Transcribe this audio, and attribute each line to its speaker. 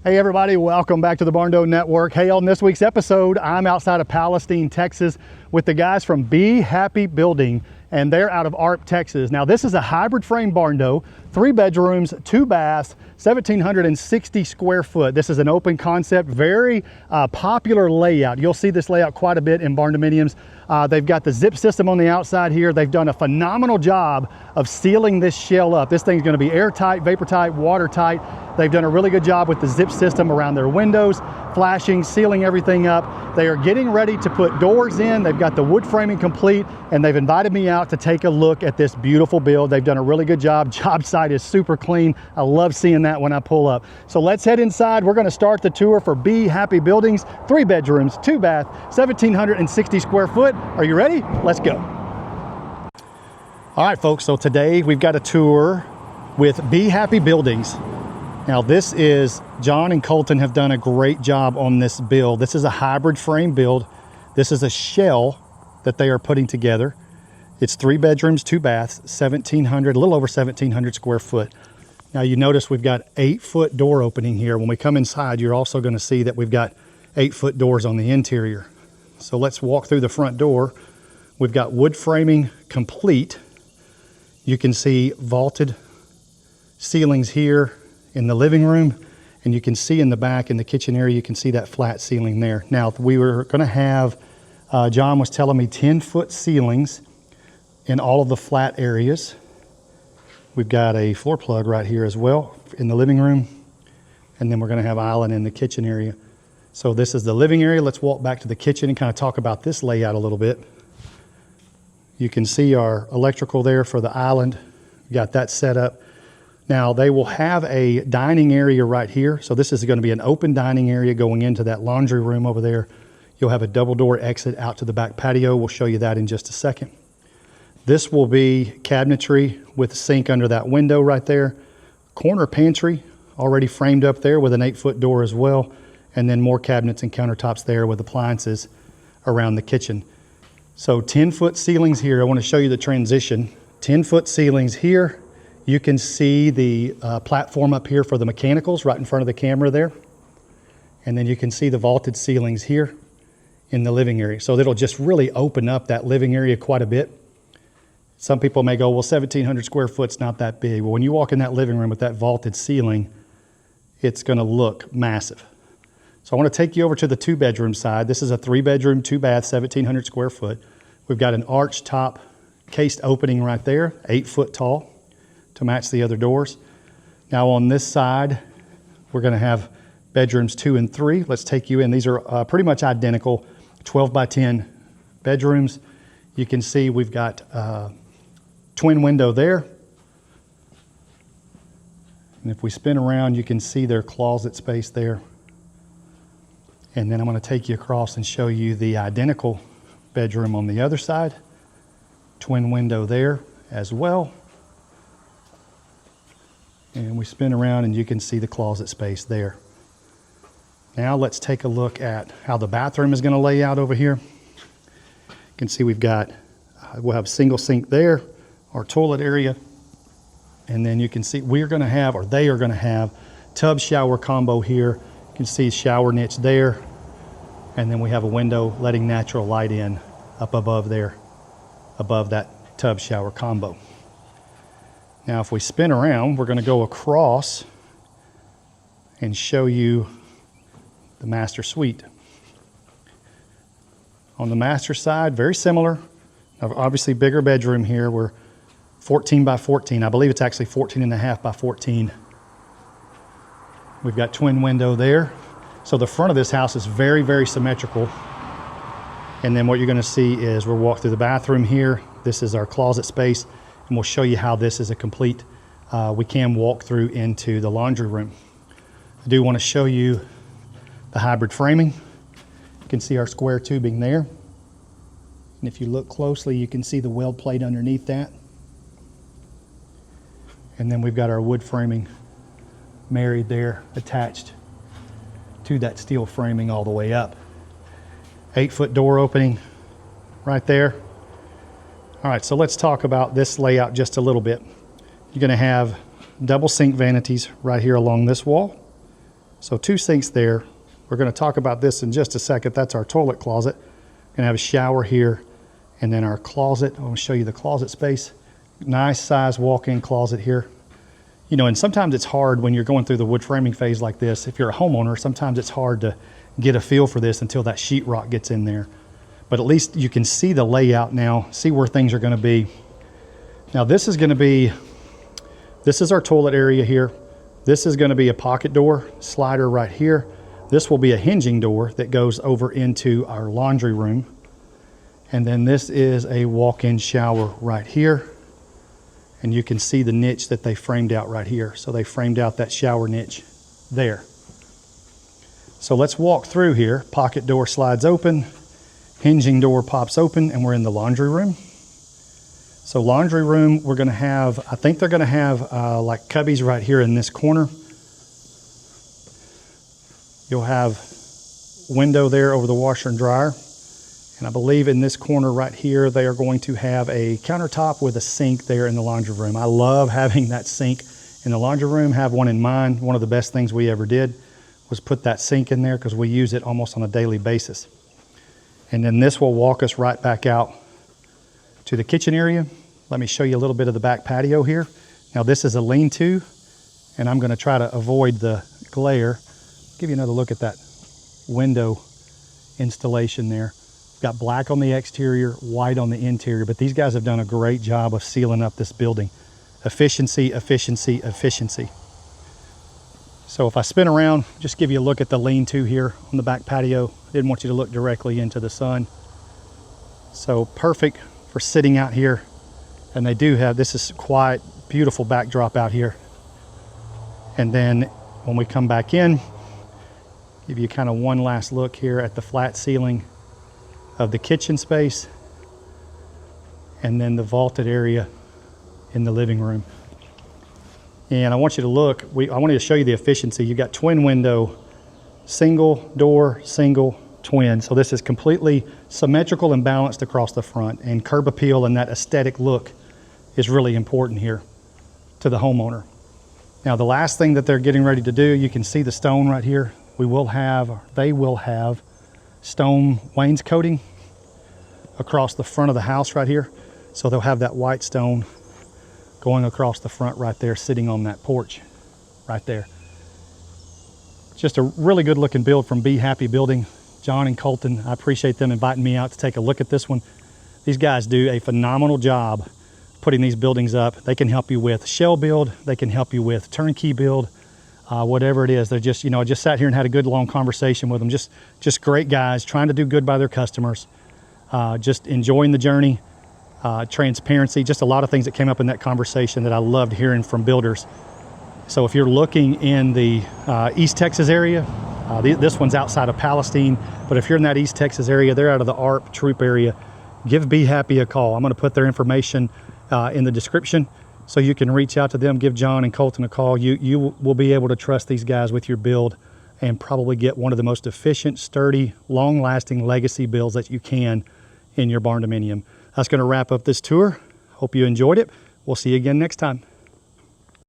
Speaker 1: Hey everybody, welcome back to the Barndo Network. Hey, on this week's episode, I'm outside of Palestine, Texas with the guys from Be Happy Building, and they're out of Arp, Texas. Now this is a hybrid frame barndo, 3 bedrooms, 2 baths, 1,760 square foot. This is an open concept, very popular layout. You'll see this layout quite a bit in Barndominiums. They've got the zip system on the outside here. They've done a phenomenal job of sealing this shell up. This thing's gonna be airtight, vapor tight, watertight. They've done a really good job with the zip system around their windows, flashing, sealing everything up. They are getting ready to put doors in. They've got the wood framing complete, and they've invited me out to take a look at this beautiful build. They've done a really good job. Job site is super clean. I love seeing that when I pull up. So let's head inside. We're gonna start the tour for Be Happy Buildings, 3 bedrooms, 2 bath, 1,760 square foot. Are you ready? Let's go. All right, folks, so today we've got a tour with Be Happy Buildings. Now this is, John and Colton have done a great job on this build. This is a hybrid frame build. This is a shell that they are putting together. It's 3 bedrooms, 2 baths, 1,700, a little over 1,700 square foot. Now you notice we've got 8-foot door opening here. When we come inside, you're also gonna see that we've got 8-foot doors on the interior. So let's walk through the front door. We've got wood framing complete. You can see vaulted ceilings here in the living room, and you can see in the back in the kitchen area, you can see that flat ceiling there. Now we were gonna have, John was telling me 10-foot ceilings in all of the flat areas. We've got a floor plug right here as well in the living room, and then we're gonna have island in the kitchen area. So this is the living area. Let's walk back to the kitchen and kind of talk about this layout a little bit. You can see our electrical there for the island. We got that set up. Now they will have a dining area right here. So this is going to be an open dining area going into that laundry room over there. You'll have a double door exit out to the back patio. We'll show you that in just a second. This will be cabinetry with a sink under that window right there. Corner pantry already framed up there with an 8-foot door as well. And then more cabinets and countertops there with appliances around the kitchen. So 10-foot ceilings here. I want to show you the transition. 10-foot ceilings here. You can see the platform up here for the mechanicals right in front of the camera there. And then you can see the vaulted ceilings here in the living area. So it'll just really open up that living area quite a bit. Some people may go, well, 1,700 square foot's not that big. Well, when you walk in that living room with that vaulted ceiling, it's gonna look massive. So I want to take you over to the 2-bedroom side. This is a 3-bedroom, 2 bath, 1,700 square foot. We've got an arch top cased opening right there, 8-foot tall to match the other doors. Now on this side, we're going to have bedrooms 2 and 3. Let's take you in. These are pretty much identical, 12 by 10 bedrooms. You can see we've got twin window there. And if we spin around, you can see their closet space there. And then I'm going to take you across and show you the identical bedroom on the other side. Twin window there as well. And we spin around and you can see the closet space there. Now let's take a look at how the bathroom is going to lay out over here. You can see we'll have a single sink there, our toilet area. And then you can see they are going to have tub shower combo here. You can see shower niche there. And then we have a window letting natural light in up above there, above that tub shower combo. Now if we spin around, we're going to go across and show you the master suite. On the master side, very similar. Obviously bigger bedroom here. We're 14 by 14. I believe it's actually 14 and a half by 14. We've got twin window there. So the front of this house is very, very symmetrical. And then what you're gonna see is we'll walk through the bathroom here. This is our closet space, and we'll show you how this is a complete, we can walk through into the laundry room. I do wanna show you the hybrid framing. You can see our square tubing there. And if you look closely, you can see the weld plate underneath that. And then we've got our wood framing married there, attached to that steel framing all the way up. 8-foot door opening right there. All right, so let's talk about this layout just a little bit. You're gonna have double sink vanities right here along this wall. So 2 sinks there. We're going to talk about this in just a second. That's our toilet closet. Going to have a shower here, and then our closet. I want to show you the closet space. Nice size walk-in closet here. You know, and sometimes it's hard when you're going through the wood framing phase like this. If you're a homeowner, sometimes it's hard to get a feel for this until that sheetrock gets in there. But at least you can see the layout now, see where things are going to be. Now this is our toilet area here. This is going to be a pocket door slider right here. This will be a hinging door that goes over into our laundry room. And then this is a walk-in shower right here. And you can see the niche that they framed out right here. So they framed out that shower niche there. So let's walk through here. Pocket door slides open, hinging door pops open, and we're in the laundry room. So laundry room, we're going to have, I think they're going to have like cubbies right here in this corner. You'll have window there over the washer and dryer. And I believe in this corner right here, they are going to have a countertop with a sink there in the laundry room. I love having that sink in the laundry room, have one in mine. One of the best things we ever did was put that sink in there because we use it almost on a daily basis. And then this will walk us right back out to the kitchen area. Let me show you a little bit of the back patio here. Now this is a lean-to, and I'm going to try to avoid the glare. Give you another look at that window installation there. Got black on the exterior, white on the interior, but these guys have done a great job of sealing up this building. Efficiency, efficiency, efficiency. So if I spin around, just give you a look at the lean-to here on the back patio. Didn't want you to look directly into the sun. So perfect for sitting out here. And they do have, this is quiet, beautiful backdrop out here. And then when we come back in, give you kind of one last look here at the flat ceiling of the kitchen space, and then the vaulted area in the living room. And I want you to look, I wanted to show you the efficiency. You've got twin window, single door, single, twin. So this is completely symmetrical and balanced across the front, and curb appeal and that aesthetic look is really important here to the homeowner. Now the last thing that they're getting ready to do, you can see the stone right here. They will have stone wainscoting across the front of the house right here. So they'll have that white stone going across the front right there, sitting on that porch right there. Just a really good looking build from Be Happy Building. John and Colton, I appreciate them inviting me out to take a look at this one. These guys do a phenomenal job putting these buildings up. They can help you with shell build. They can help you with turnkey build, whatever it is. They're just, you know, I just sat here and had a good long conversation with them. Just great guys trying to do good by their customers. Just enjoying the journey, transparency, just a lot of things that came up in that conversation that I loved hearing from builders. So if you're looking in the East Texas area, this one's outside of Palestine, but if you're in that East Texas area, they're out of the ARP troop area, give Be Happy a call. I'm going to put their information in the description so you can reach out to them. Give John and Colton a call. You will be able to trust these guys with your build and probably get one of the most efficient, sturdy, long-lasting legacy builds that you can in your Barndominium. That's going to wrap up this tour. Hope you enjoyed it. We'll see you again next time.